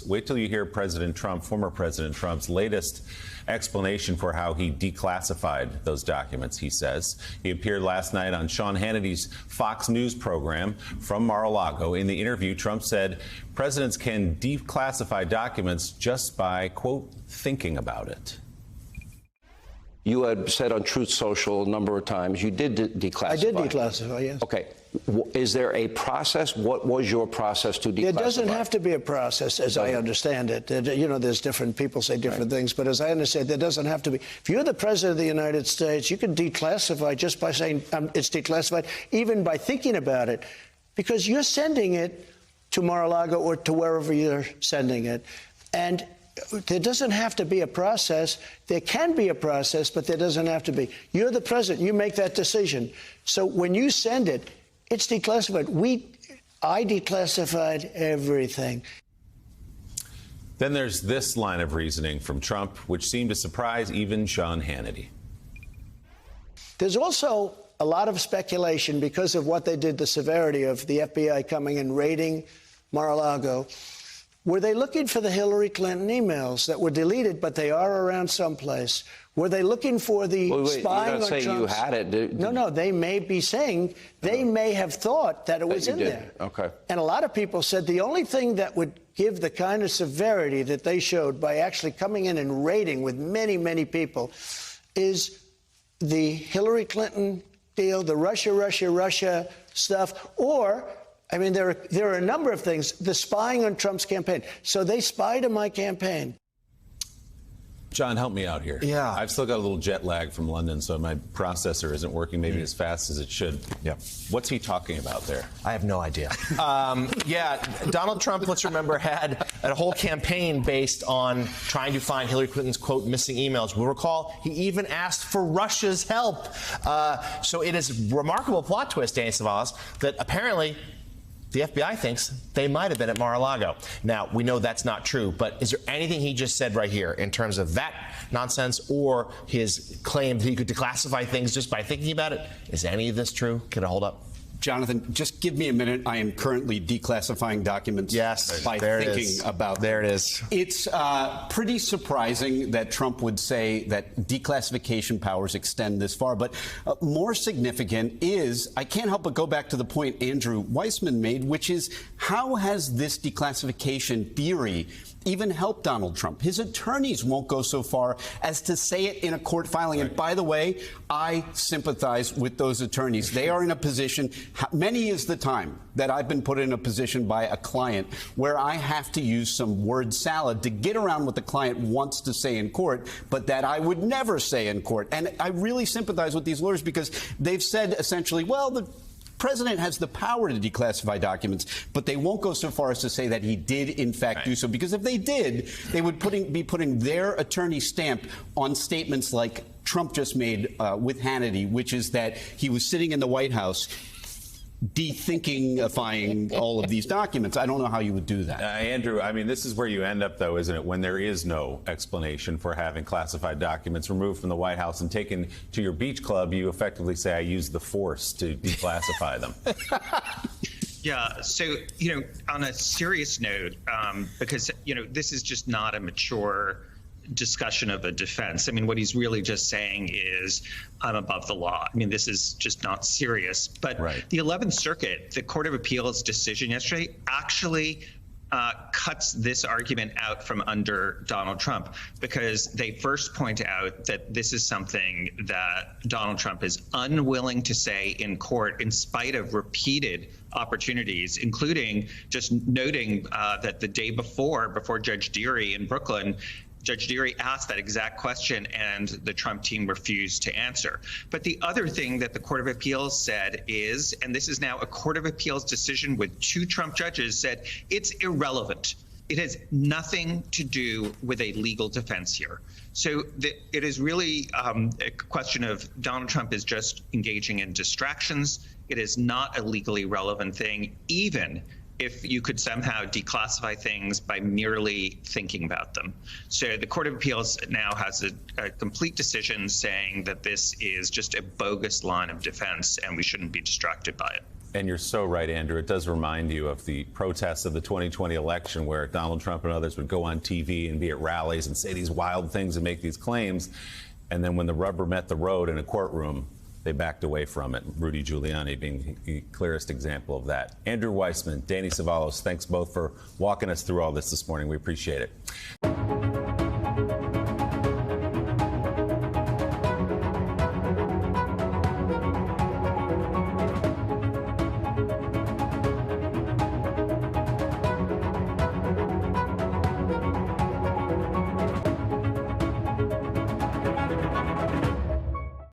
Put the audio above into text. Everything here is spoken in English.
Wait till you hear President Trump, former President Trump's latest explanation for how he declassified those documents, he says. He appeared last night on Sean Hannity's Fox News program from Mar-a-Lago. In the interview, Trump said presidents can declassify documents just by, quote, thinking about it. You had said on Truth Social a number of times you did declassify. I did declassify, yes. Okay. Is there a process? What was your process to declassify? There doesn't have to be a process, as I understand it. You know, there's different people say different things, but as I understand, there doesn't have to be. If you're the president of the United States, you can declassify just by saying it's declassified, even by thinking about it, because you're sending it to Mar-a-Lago or to wherever you're sending it. And there doesn't have to be a process. There can be a process, but there doesn't have to be. You're the president. You make that decision. So when you send it, it's declassified. I declassified everything. Then there's this line of reasoning from Trump, which seemed to surprise even Sean Hannity. There's also a lot of speculation because of what they did, the severity of the FBI coming and raiding Mar-a-Lago. Were they looking for the Hillary Clinton emails that were deleted, but they are around someplace? Were they looking for the spying on Trump's... you had it. No, they may be saying, they may have thought that it was in there. Okay. And a lot of people said the only thing that would give the kind of severity that they showed by actually coming in and raiding with many, many people is the Hillary Clinton deal, the Russia stuff, or... I mean, there are a number of things. The spying on Trump's campaign. So they spied on my campaign. John, help me out here. Yeah. I've still got a little jet lag from London, so my processor isn't working maybe as fast as it should. Yeah. What's he talking about there? I have no idea. Yeah, Donald Trump, let's remember, had a whole campaign based on trying to find Hillary Clinton's, quote, missing emails. We'll recall he even asked for Russia's help. So it is a remarkable plot twist, Danny Cevallos, that apparently the FBI thinks they might have been at Mar-a-Lago. Now, we know that's not true, but is there anything he just said right here in terms of that nonsense or his claim that he could declassify things just by thinking about it? Is any of this true? Can it hold up? Jonathan, just give me a minute. I am currently declassifying documents by thinking about them. There it is. It's pretty surprising that Trump would say that declassification powers extend this far. But more significant is, I can't help but go back to the point Andrew Weissman made, which is how has this declassification theory even helped Donald Trump? His attorneys won't go so far as to say it in a court filing. And by the way, I sympathize with those attorneys. They are in a position, many is the time that I've been put in a position by a client where I have to use some word salad to get around what the client wants to say in court, but that I would never say in court. And I really sympathize with these lawyers because they've said essentially, well, the president has the power to declassify documents, but they won't go so far as to say that he did, in fact, do so. Because if they did, they would be putting their attorney stamp on statements like Trump just made with Hannity, which is that he was sitting in the White House dethinkifying all of these documents. I don't know how you would do that. Andrew, I mean, this is where you end up, though, isn't it? When there is no explanation for having classified documents removed from the White House and taken to your beach club, you effectively say, I used the force to declassify them. Yeah. So, on a serious note, because, this is just not a mature discussion of a defense. I mean, what he's really just saying is, I'm above the law. I mean, this is just not serious. But the 11th Circuit, the Court of Appeals decision yesterday, actually cuts this argument out from under Donald Trump, because they first point out that this is something that Donald Trump is unwilling to say in court in spite of repeated opportunities, including just noting that the day before Judge Dearie in Brooklyn, Judge Dearie asked that exact question and the Trump team refused to answer. But the other thing that the Court of Appeals said is, and this is now a Court of Appeals decision with 2 Trump judges, said it's irrelevant. It has nothing to do with a legal defense here. So it is really a question of Donald Trump is just engaging in distractions. It is not a legally relevant thing, even if you could somehow declassify things by merely thinking about them. So the Court of Appeals now has a complete decision saying that this is just a bogus line of defense and we shouldn't be distracted by it. And you're so right, Andrew. It does remind you of the protests of the 2020 election where Donald Trump and others would go on TV and be at rallies and say these wild things and make these claims. And then when the rubber met the road in a courtroom, they backed away from it. Rudy Giuliani being the clearest example of that. Andrew Weissman, Danny Cevallos, thanks both for walking us through all this morning. We appreciate it.